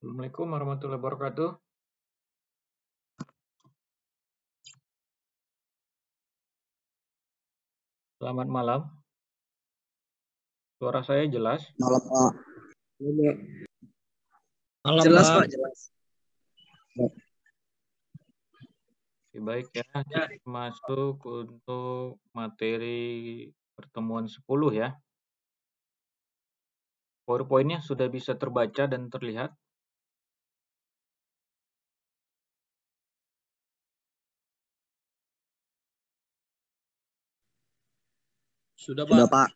Assalamualaikum warahmatullahi wabarakatuh. Selamat malam. Suara saya jelas? Malam Pak. Malam, Jelas Pak. Pak, jelas. Oke, baik ya. Kita masuk untuk materi pertemuan 10 ya. PowerPoint-nya sudah bisa terbaca dan terlihat? Sudah Sudah, Pak. Pak.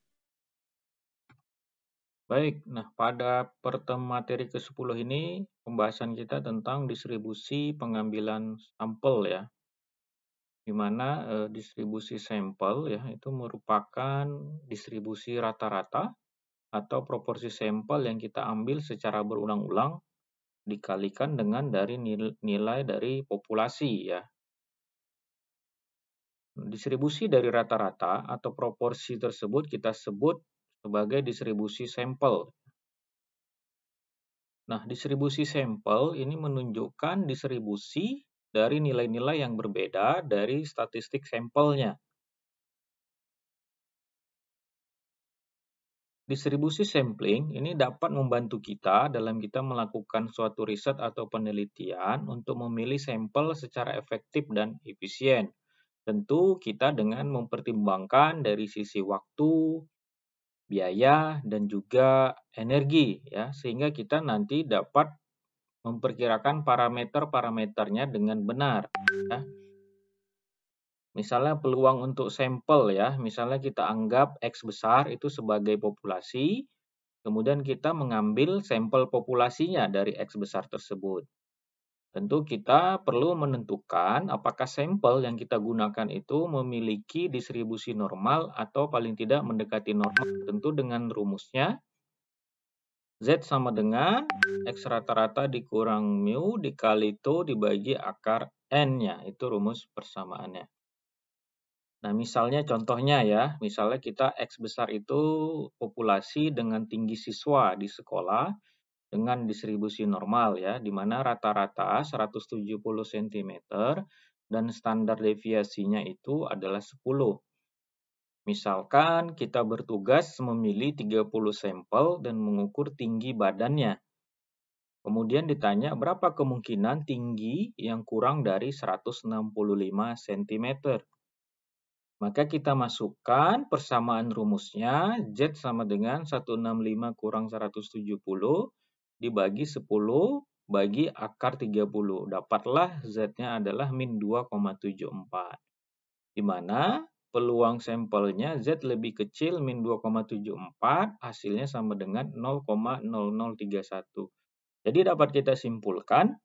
Baik, nah pada pertemuan materi ke-10 ini pembahasan kita tentang distribusi pengambilan sampel ya. Di mana distribusi sampel ya itu merupakan distribusi rata-rata atau proporsi sampel yang kita ambil secara berulang-ulang dikalikan dengan dari nilai dari populasi ya. Distribusi dari rata-rata atau proporsi tersebut kita sebut sebagai distribusi sampel. Nah, distribusi sampel ini menunjukkan distribusi dari nilai-nilai yang berbeda dari statistik sampelnya. Distribusi sampling ini dapat membantu kita dalam kita melakukan suatu riset atau penelitian untuk memilih sampel secara efektif dan efisien. Tentu kita dengan mempertimbangkan dari sisi waktu, biaya, dan juga energi ya, sehingga kita nanti dapat memperkirakan parameter-parameternya dengan benar ya. Misalnya peluang untuk sampel ya, misalnya kita anggap X besar itu sebagai populasi, kemudian kita mengambil sampel populasinya dari X besar tersebut. Tentu kita perlu menentukan apakah sampel yang kita gunakan itu memiliki distribusi normal atau paling tidak mendekati normal. Tentu dengan rumusnya Z sama dengan X rata-rata dikurang mu dikali itu dibagi akar N-nya. Itu rumus persamaannya. Nah, misalnya contohnya ya, misalnya kita X besar itu populasi dengan tinggi siswa di sekolah dengan distribusi normal ya, di mana rata-rata 170 cm dan standar deviasinya itu adalah 10. Misalkan kita bertugas memilih 30 sampel dan mengukur tinggi badannya. Kemudian ditanya berapa kemungkinan tinggi yang kurang dari 165 cm. Maka kita masukkan persamaan rumusnya, Z sama dengan 165 kurang 170 dibagi 10 bagi akar 30. Dapatlah Z-nya adalah min 2,74. Di mana peluang sampelnya Z lebih kecil min 2,74, hasilnya sama dengan 0,0031. Jadi dapat kita simpulkan,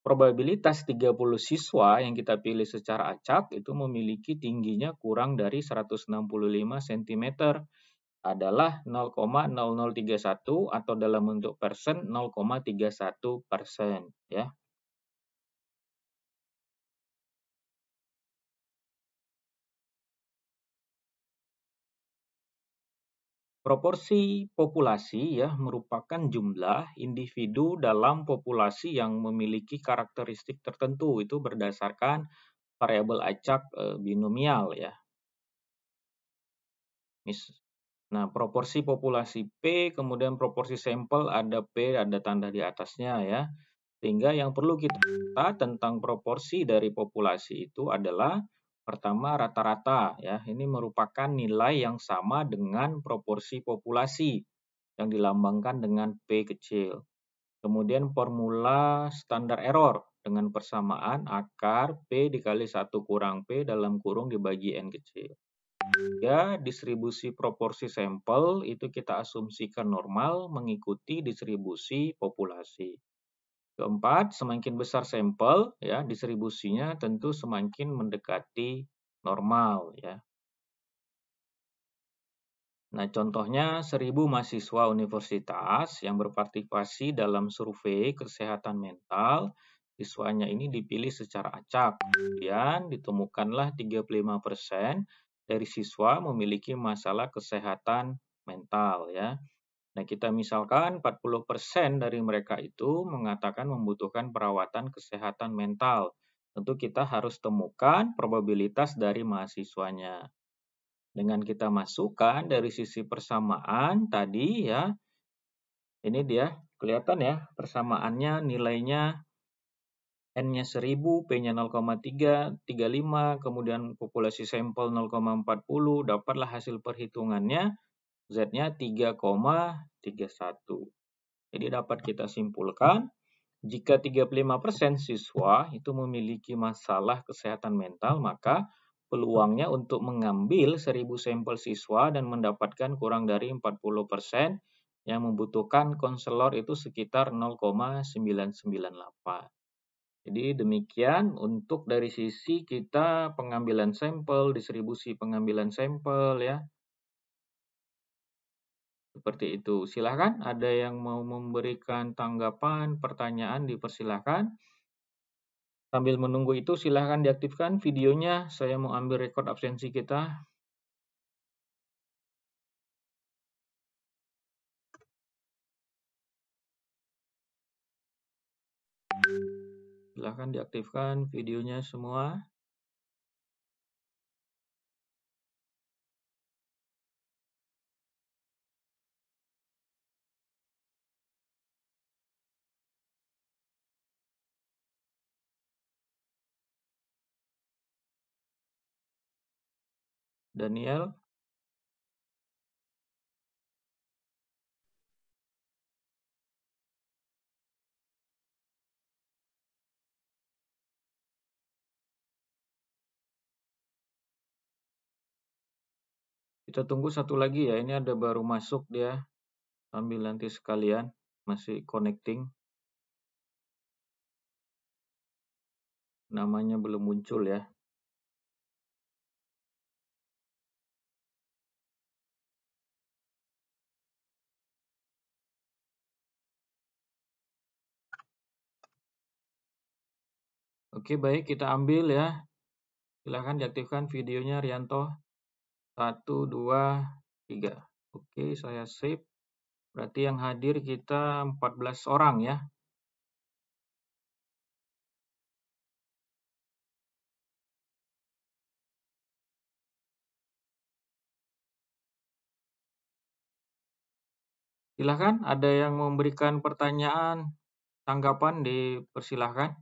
probabilitas 30 siswa yang kita pilih secara acak itu memiliki tingginya kurang dari 165 cm adalah 0,0031 atau dalam bentuk persen 0,31% ya. Proporsi populasi ya merupakan jumlah individu dalam populasi yang memiliki karakteristik tertentu itu berdasarkan variabel acak binomial ya. Nah, proporsi populasi P, kemudian proporsi sampel ada P, ada tanda di atasnya ya. Sehingga yang perlu kita tahu tentang proporsi dari populasi itu adalah pertama rata-rata ya. Ini merupakan nilai yang sama dengan proporsi populasi yang dilambangkan dengan P kecil. Kemudian formula standar error dengan persamaan akar P dikali 1 kurang P dalam kurung dibagi N kecil. Ya, distribusi proporsi sampel itu kita asumsikan normal mengikuti distribusi populasi. Keempat, semakin besar sampel, ya distribusinya tentu semakin mendekati normal, ya. Nah, contohnya 1.000 mahasiswa universitas yang berpartisipasi dalam survei kesehatan mental, siswanya ini dipilih secara acak. Kemudian ditemukanlah 35% dari siswa memiliki masalah kesehatan mental, ya. Nah, kita misalkan 40% dari mereka itu mengatakan membutuhkan perawatan kesehatan mental. Tentu kita harus temukan probabilitas dari mahasiswanya. Dengan kita masukkan dari sisi persamaan tadi ya, ini dia kelihatan ya persamaannya nilainya N-nya 1000, P-nya 0,335, kemudian populasi sampel 0,40, dapatlah hasil perhitungannya Z-nya 3,31. Jadi dapat kita simpulkan, jika 35% siswa itu memiliki masalah kesehatan mental, maka peluangnya untuk mengambil 1000 sampel siswa dan mendapatkan kurang dari 40% yang membutuhkan konselor itu sekitar 0,998. Jadi demikian untuk dari sisi kita pengambilan sampel, distribusi pengambilan sampel ya. Seperti itu. Silahkan ada yang mau memberikan tanggapan, pertanyaan dipersilahkan. Sambil menunggu itu silahkan diaktifkan videonya. Saya mau ambil rekod absensi kita. Silahkan diaktifkan videonya semua. Daniel. Kita tunggu satu lagi ya. Ini ada baru masuk dia. Sambil nanti sekalian. Masih connecting. Namanya belum muncul ya. Oke, baik, kita ambil ya. Silahkan diaktifkan videonya Rianto. 1, 2, 3. Oke, saya save. Berarti yang hadir kita 14 orang ya. Silahkan, ada yang memberikan pertanyaan, tanggapan, dipersilahkan.